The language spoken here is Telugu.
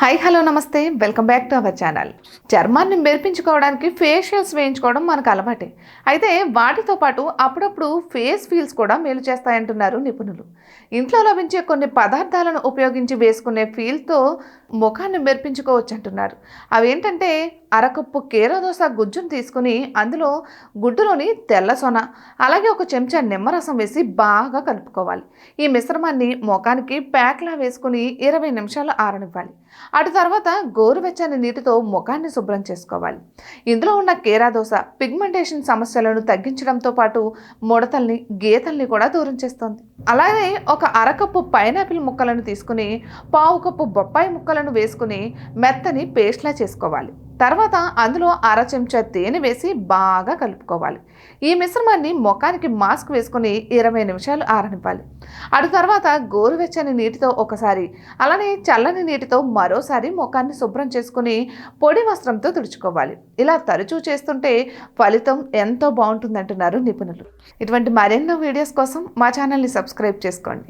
హాయ్ హలో నమస్తే welcome back to our channel. చర్మాన్ని మెరిపించుకోవడానికి ఫేషియల్స్ వేయించుకోవడం మనకు అలవాటే. అయితే వాటితో పాటు అప్పుడప్పుడు ఫేస్ ఫీల్స్ కూడా మేలు చేస్తాయంటున్నారు నిపుణులు. ఇంట్లో లభించే కొన్ని పదార్థాలను ఉపయోగించి వేసుకునే ఫీల్తో ముఖాన్ని మెరిపించుకోవచ్చు అంటున్నారు. అవేంటంటే అరకప్పు కీరదోస గుజ్జును తీసుకుని అందులో గుడ్డులోని తెల్ల సొన అలాగే ఒక చెంచా నిమ్మరసం వేసి బాగా కలుపుకోవాలి. ఈ మిశ్రమాన్ని ముఖానికి ప్యాక్లా వేసుకుని 20 నిమిషాలు ఆరనివ్వాలి. అటు తర్వాత గోరువెచ్చని నీటితో ముఖాన్ని శుభ్రం చేసుకోవాలి. ఇందులో ఉన్న కీరాదోస పిగ్మెంటేషన్ సమస్యలను తగ్గించడంతో పాటు ముడతల్ని గీతల్ని కూడా దూరం చేస్తుంది. అలాగే ఒక అరకప్పు పైనాపిల్ ముక్కలను తీసుకుని పావు కప్పు బొప్పాయి ముక్కలను వేసుకుని మెత్తని పేస్ట్లా చేసుకోవాలి. తర్వాత అందులో అర చెంచా తేనె వేసి బాగా కలుపుకోవాలి. ఈ మిశ్రమాన్ని ముఖానికి మాస్క్ వేసుకుని 20 నిమిషాలు ఆరనివ్వాలి. అటు తర్వాత గోరువెచ్చని నీటితో ఒకసారి అలానే చల్లని నీటితో మరోసారి ముఖాన్ని శుభ్రం చేసుకుని పొడి వస్త్రంతో తుడుచుకోవాలి. ఇలా తరచూ చేస్తుంటే ఫలితం ఎంతో బాగుంటుందంటున్నారు నిపుణులు. ఇటువంటి మరెన్నో వీడియోస్ కోసం మా ఛానల్ని సబ్స్క్రైబ్ చేసుకోండి.